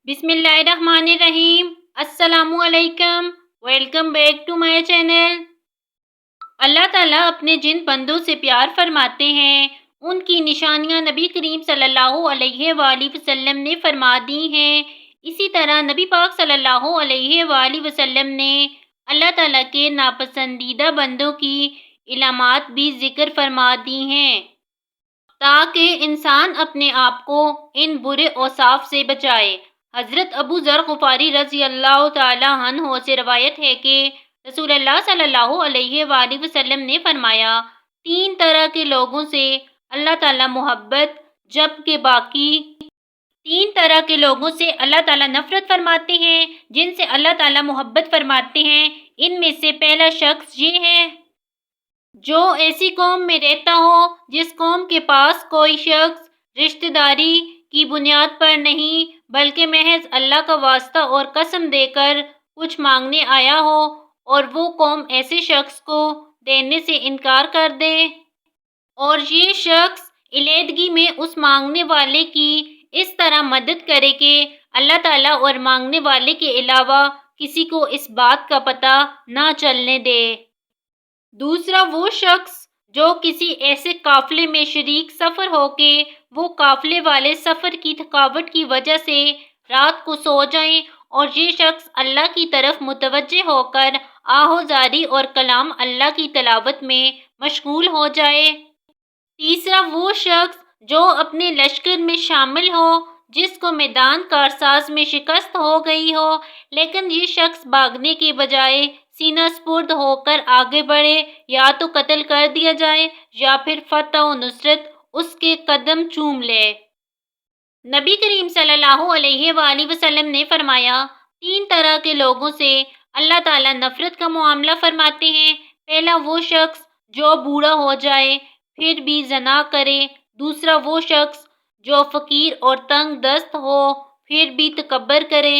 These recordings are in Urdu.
بسم اللہ الرحمن الرحیم۔ السلام علیکم، welcome back to my channel. اللہ تعالیٰ اپنے جن بندوں سے پیار فرماتے ہیں ان کی نشانیاں نبی کریم صلی اللہ علیہ وآلہ وسلم نے فرما دی ہیں۔ اسی طرح نبی پاک صلی اللہ علیہ وآلہ وسلم نے اللہ تعالیٰ کے ناپسندیدہ بندوں کی علامات بھی ذکر فرما دی ہیں تاکہ انسان اپنے آپ کو ان برے اوصاف سے بچائے۔ حضرت ابو ذر غفاری رضی اللہ تعالیٰ عنہ سے روایت ہے کہ رسول اللہ صلی اللہ علیہ وآلہ وسلم نے فرمایا، تین طرح کے لوگوں سے اللہ تعالیٰ محبت جبکہ باقی تین طرح کے لوگوں سے اللہ تعالیٰ نفرت فرماتے ہیں جن سے اللہ تعالیٰ محبت فرماتے ہیں۔ ان میں سے پہلا شخص یہ ہے جو ایسی قوم میں رہتا ہو جس قوم کے پاس کوئی شخص رشتہ داری کی بنیاد پر نہیں بلکہ محض اللہ کا واسطہ اور قسم دے کر کچھ مانگنے آیا ہو، اور وہ قوم ایسے شخص کو دینے سے انکار کر دے اور یہ شخص علیحدگی میں اس مانگنے والے کی اس طرح مدد کرے کہ اللہ تعالیٰ اور مانگنے والے کے علاوہ کسی کو اس بات کا پتہ نہ چلنے دے۔ دوسرا وہ شخص جو کسی ایسے قافلے میں شریک سفر ہو کہ وہ قافلے والے سفر کی تھکاوٹ کی وجہ سے رات کو سو جائیں اور یہ شخص اللہ کی طرف متوجہ ہو کر آہوزاری اور کلام اللہ کی تلاوت میں مشغول ہو جائے۔ تیسرا وہ شخص جو اپنے لشکر میں شامل ہو جس کو میدان کارساز میں شکست ہو گئی ہو، لیکن یہ شخص بھاگنے کے بجائے سینہ سپرد ہو کر آگے بڑھے، یا تو قتل کر دیا جائے یا پھر فتح و نصرت اس کے قدم چوم لے۔ نبی کریم صلی اللہ علیہ وآلہ وسلم نے فرمایا، تین طرح کے لوگوں سے اللہ تعالیٰ نفرت کا معاملہ فرماتے ہیں۔ پہلا وہ شخص جو بوڑھا ہو جائے پھر بھی زنا کرے، دوسرا وہ شخص جو فقیر اور تنگ دست ہو پھر بھی تکبر کرے،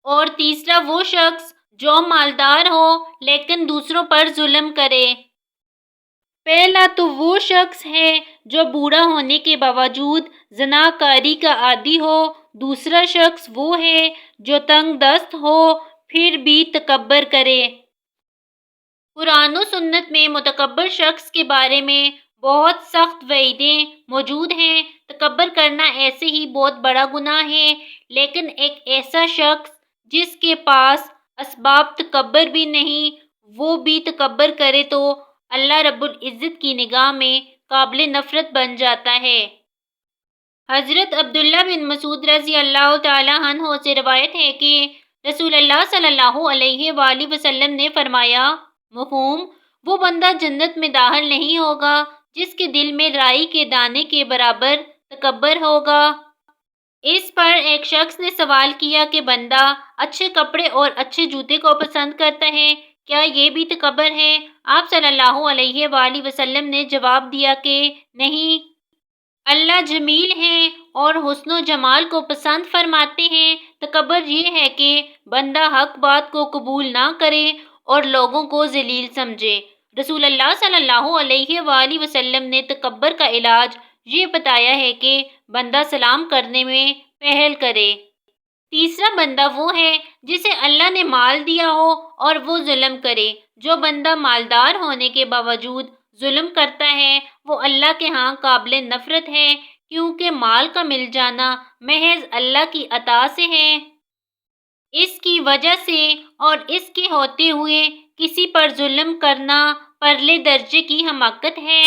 اور تیسرا وہ شخص جو مالدار ہو لیکن دوسروں پر ظلم کرے۔ پہلا تو وہ شخص ہے جو بوڑھا ہونے کے باوجود زناکاری کا عادی ہو، دوسرا شخص وہ ہے جو تنگ دست ہو پھر بھی تکبر کرے۔ قرآن و سنت میں متکبر شخص کے بارے میں بہت سخت وعیدیں موجود ہیں۔ تکبر کرنا ایسے ہی بہت بڑا گناہ ہے، لیکن ایک ایسا شخص جس کے پاس اسباب تکبر بھی نہیں وہ بھی تکبر کرے تو اللہ رب العزت کی نگاہ میں قابل نفرت بن جاتا ہے۔ حضرت عبداللہ بن مسعود رضی اللہ تعالیٰ عنہ سے روایت ہے کہ رسول اللہ صلی اللہ علیہ وآلہ وسلم نے فرمایا، مفہوم، وہ بندہ جنت میں داخل نہیں ہوگا جس کے دل میں رائی کے دانے کے برابر تکبر ہوگا۔ اس پر ایک شخص نے سوال کیا کہ بندہ اچھے کپڑے اور اچھے جوتے کو پسند کرتا ہے، کیا یہ بھی تکبر ہے؟ آپ صلی اللہ علیہ وآلہ وسلم نے جواب دیا کہ نہیں، اللہ جمیل ہیں اور حسن و جمال کو پسند فرماتے ہیں۔ تکبر یہ ہے کہ بندہ حق بات کو قبول نہ کرے اور لوگوں کو ذلیل سمجھے۔ رسول اللہ صلی اللہ علیہ وآلہ وسلم نے تکبر کا علاج یہ بتایا ہے کہ بندہ سلام کرنے میں پہل کرے۔ تیسرا بندہ وہ ہے جسے اللہ نے مال دیا ہو اور وہ ظلم کرے۔ جو بندہ مالدار ہونے کے باوجود ظلم کرتا ہے وہ اللہ کے ہاں قابل نفرت ہے، کیونکہ مال کا مل جانا محض اللہ کی عطا سے ہے۔ اس کی وجہ سے اور اس کے ہوتے ہوئے کسی پر ظلم کرنا پرلے درجے کی حماقت ہے۔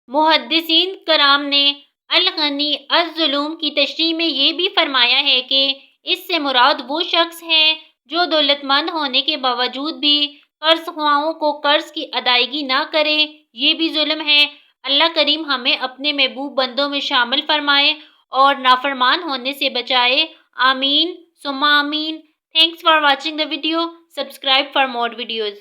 محدثین کرام نے الغنی الظلوم کی تشریح میں یہ بھی فرمایا ہے کہ اس سے مراد وہ شخص ہے جو دولت مند ہونے کے باوجود بھی قرض خواہوں کو قرض کی ادائیگی نہ کرے، یہ بھی ظلم ہے۔ اللہ کریم ہمیں اپنے محبوب بندوں میں شامل فرمائے اور نافرمان ہونے سے بچائے۔ آمین ثم آمین۔ Thanks for watching the video. Subscribe for more videos.